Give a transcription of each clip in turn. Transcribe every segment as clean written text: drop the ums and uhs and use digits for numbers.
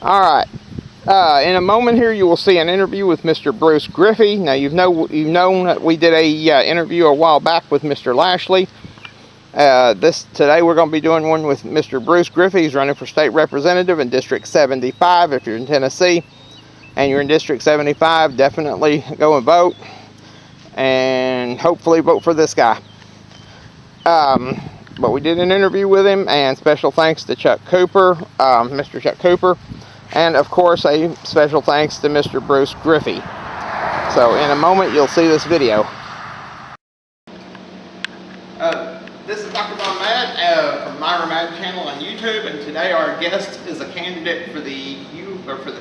All right. In a moment here, you will see an interview with Mr. Bruce Griffey. Now, you've known that we did a interview a while back with Mr. Lashley. Today we're going to be doing one with Mr. Bruce Griffey. He's running for state representative in District 75. If you're in Tennessee and you're in District 75, definitely go and vote, and hopefully vote for this guy. But we did an interview with him, and special thanks to Chuck Cooper, Mr. Chuck Cooper, and of course a special thanks to Mr. Bruce Griffey. So in a moment you'll see this video. This is Dr. Von Mad from Myra Mad channel on YouTube, and today our guest is a candidate for the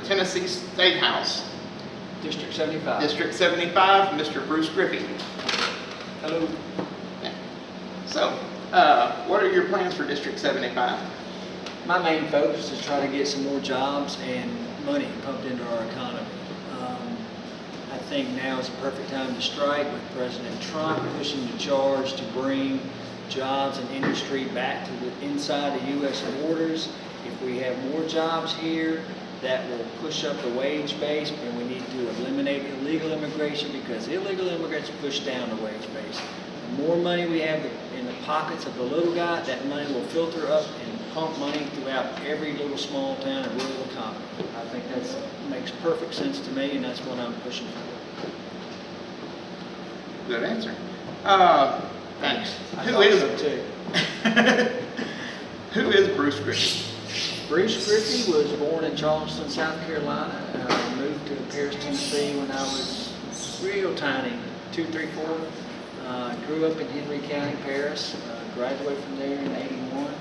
Tennessee State House. District 75. District 75, Mr. Bruce Griffey. Hello. Yeah. So, what are your plans for District 75? My main focus is trying to get some more jobs and money pumped into our economy. I think now is the perfect time to strike, with President Trump pushing the charge to bring jobs and industry back to inside the U.S. borders. If we have more jobs here, that will push up the wage base, and we need to eliminate illegal immigration, because illegal immigration push down the wage base. The more money we have in the pockets of the little guy, that money will filter up and pump money throughout every little small town and rural economy. I think that makes perfect sense to me, and that's what I'm pushing for. Good answer. Thanks. Who is Bruce Griffey? Bruce Griffey was born in Charleston, South Carolina. Moved to Paris, Tennessee when I was real tiny, 2, 3, 4. Grew up in Henry County, Paris. Graduated from there in '81.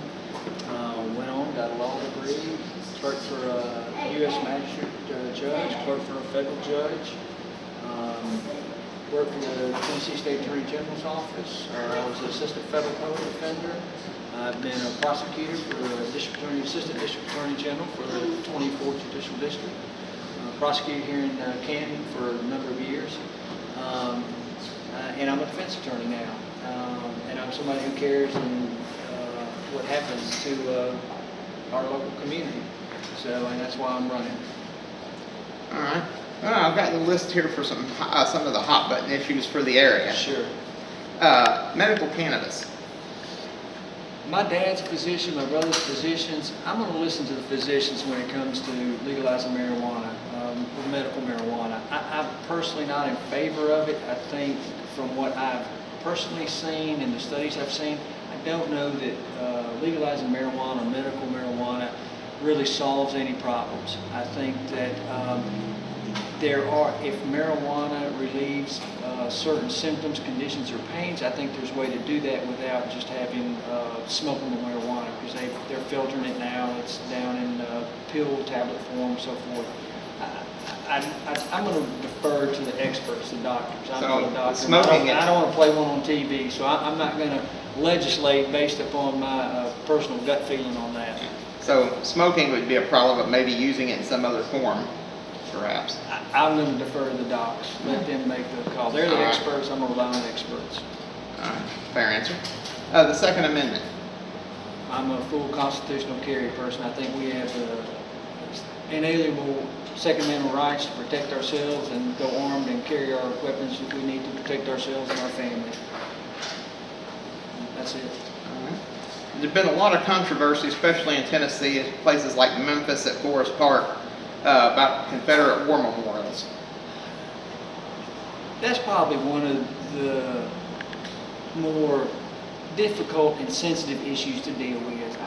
Went on, got a law degree. Clerked for a U.S. magistrate judge. Clerked for a federal judge. Worked for the Tennessee State Attorney General's office. I was an assistant federal public defender. I've been a prosecutor for the Assistant District Attorney General for the 24th Judicial District. Prosecuted here in Canton for a number of years. And I'm a defense attorney now. And I'm somebody who cares what happens to our local community. And that's why I'm running. All right. Well, I've got the list here for some of the hot button issues for the area. Sure. Medical cannabis. My dad's physician, my brother's physicians. I'm going to listen to the physicians when it comes to legalizing marijuana, medical marijuana. I'm personally not in favor of it. I think from what I've personally seen and the studies I've seen, I don't know that legalizing marijuana, medical marijuana, really solves any problems. I think that if marijuana relieves certain symptoms, conditions, or pains, I think there's a way to do that without just having smokable marijuana, because they're filtering it now. It's down in pill, tablet form, so forth. I'm going to defer to the experts, the doctors. I'm not a doctor. I don't want to play one on TV, so I'm not going to legislate based upon my personal gut feeling on that. So smoking would be a problem, but maybe using it in some other form, perhaps. I'm going to defer to the docs. Let them make the call. They're the experts. I'm going to rely on the experts. All right. Fair answer. The Second Amendment. I'm a full constitutional carry person. I think we have inalienable Second Amendment rights to protect ourselves and go armed and carry our weapons if we need to protect ourselves and our family. That's it. All right. There's been a lot of controversy, especially in Tennessee, at places like Memphis at Forest Park, about Confederate war memorials. That's probably one of the more difficult and sensitive issues to deal with.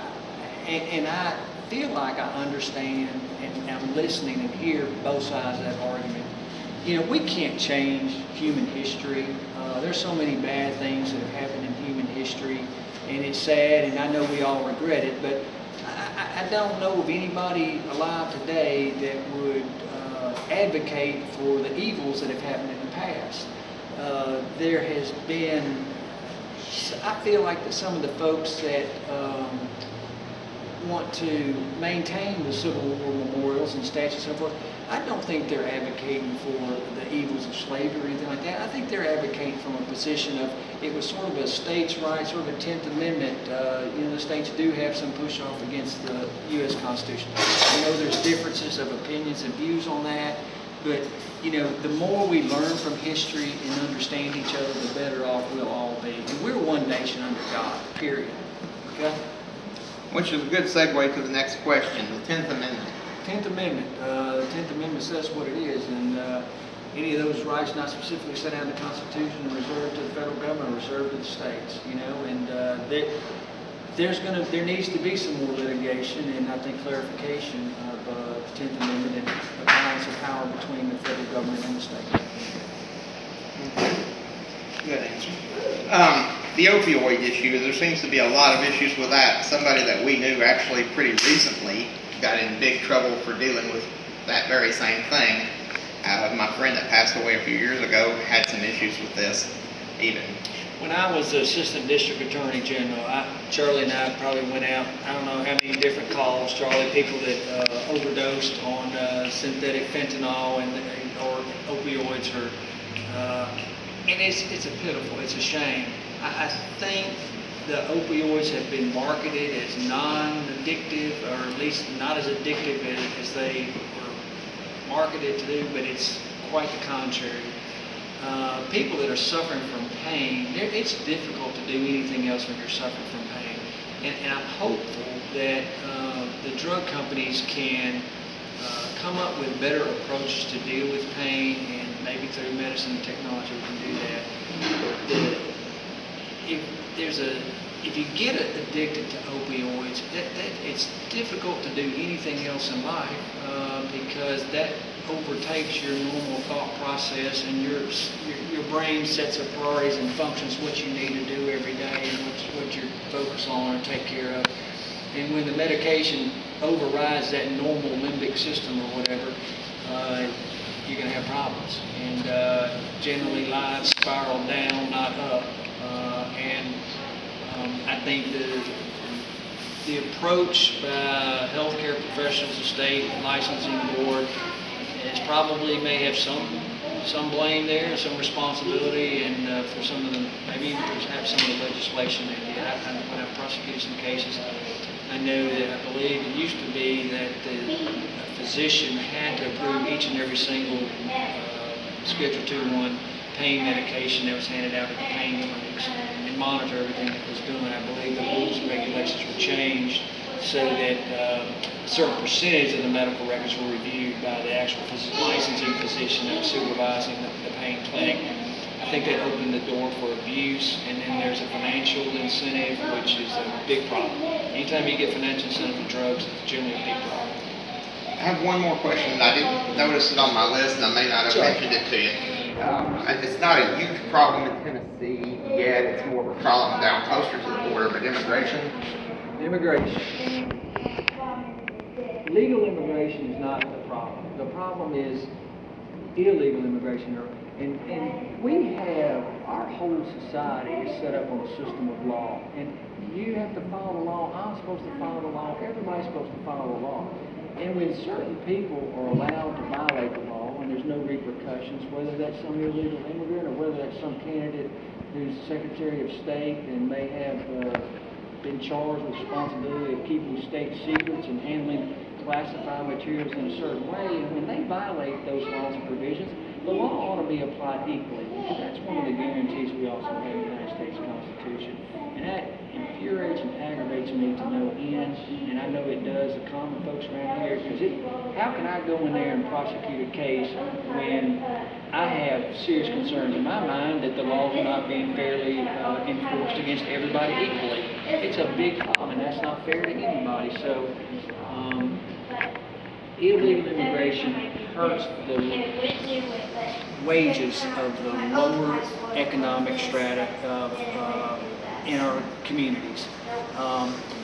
And I feel like I understand and I'm listening and hear both sides of that argument. You know, we can't change human history. There's so many bad things that have happened in human history, and it's sad, and I know we all regret it, but I don't know of anybody alive today that would advocate for the evils that have happened in the past. There has been, I feel like that some of the folks that want to maintain the Civil War memorials and statues and so forth, I don't think they're advocating for the evils of slavery or anything like that. I think they're advocating from a position of it was sort of a states' right, sort of a 10th Amendment. You know, the states do have some push off against the U.S. Constitution. You know, there's differences of opinions and views on that. But, you know, the more we learn from history and understand each other, the better off we'll all be. And we're one nation under God, period. Okay? Which is a good segue to the next question, the 10th Amendment. 10th Amendment. The 10th Amendment says what it is, and any of those rights not specifically set out in the Constitution and reserved to the federal government are reserved to the states, you know, and there needs to be some more litigation and I think clarification of the 10th Amendment and the balance of power between the federal government and the state. Good answer. The opioid issue, there seems to be a lot of issues with that. Somebody that we knew actually pretty recently got in big trouble for dealing with that very same thing. My friend that passed away a few years ago had some issues with this even. When I was the Assistant District Attorney General, Charlie and I probably went out, I don't know how many different calls, Charlie, people that overdosed on synthetic fentanyl or opioids, and it's a pitiful, it's a shame. I think the opioids have been marketed as non-addictive, or at least not as addictive as they were marketed to do, but it's quite the contrary. People that are suffering from pain, it's difficult to do anything else when you're suffering from pain. And I'm hopeful that the drug companies can come up with better approaches to deal with pain, and maybe through medicine and technology we can do that. If you get addicted to opioids, it's difficult to do anything else in life because that overtakes your normal thought process, and your brain sets up priorities and functions what you need to do every day and what you're focused on or take care of. And when the medication overrides that normal limbic system or whatever, you're going to have problems. And generally lives spiral down, not up. I think the approach by healthcare professionals, the state licensing board, is probably may have some blame there, some responsibility, and for some of the, maybe even perhaps some of the legislation. And when I prosecuted some cases, I know that I believe it used to be that a physician had to approve each and every single Schedule 2-1 pain medication that was handed out at the pain clinics and monitor everything that was done. I believe the rules and regulations were changed so that a certain percentage of the medical records were reviewed by the actual licensing physician that was supervising the pain clinic. I think that opened the door for abuse, and then there's a financial incentive, which is a big problem. Anytime you get financial incentive for drugs, it's generally a big problem. I have one more question. I didn't notice it on my list, and I may not have mentioned it to you. It's not a huge problem in Tennessee yet. It's more of a problem down closer to the border, but immigration. Immigration. Legal immigration is not the problem. The problem is illegal immigration. And we have, our whole society is set up on a system of law. And you have to follow the law. I'm supposed to follow the law. Everybody's supposed to follow the law. And when certain people are allowed to violate the law and there's no repercussions, whether that's some illegal immigrant or whether that's some candidate who's Secretary of State and may have been charged with responsibility of keeping state secrets and handling classified materials in a certain way, and when they violate those laws and provisions, the law ought to be applied equally. That's one of the guarantees we also have in the United States Constitution. And that infuriates and aggravates me to no end, and I know it does the common folks around here, because how can I go in there and prosecute a case when I have serious concerns in my mind that the laws are not being fairly enforced against everybody equally? It's a big problem, and that's not fair to anybody. So illegal immigration hurts the wages of the lower economic strata in our communities.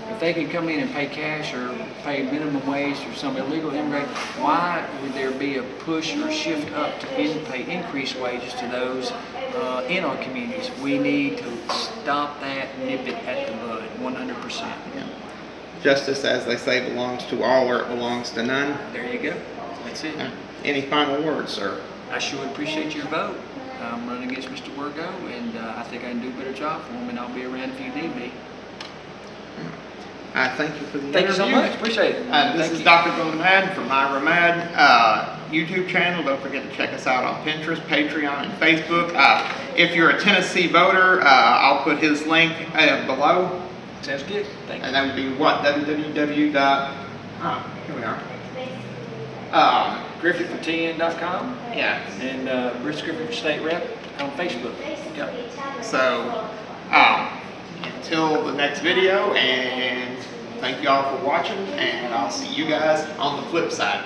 If they can come in and pay cash or pay minimum wage or some illegal immigrant, why would there be a push or shift up to pay increased wages to those in our communities? We need to stop that, nip it at the bud, 100%. Yeah. Justice, as they say, belongs to all or it belongs to none. There you go. That's it. Any final words, sir? I sure appreciate your vote. I'm running against Mr. Wergo, and I think I can do a better job for him, and I'll be around if you need me. Thank you for the Thank you so interview. much. Appreciate it. This Thank is you. Dr. Glenn Madden from Myra Madden YouTube channel. Don't forget to check us out on Pinterest, Patreon, and Facebook. If you're a Tennessee voter, I'll put his link below. Sounds good. Thank you. And that would be what? www. Here we are. GriffeyForTN.com. Yeah. And Bruce Griffey for State Rep on Facebook. Yep. So, until the next video, and thank you all for watching, and I'll see you guys on the flip side.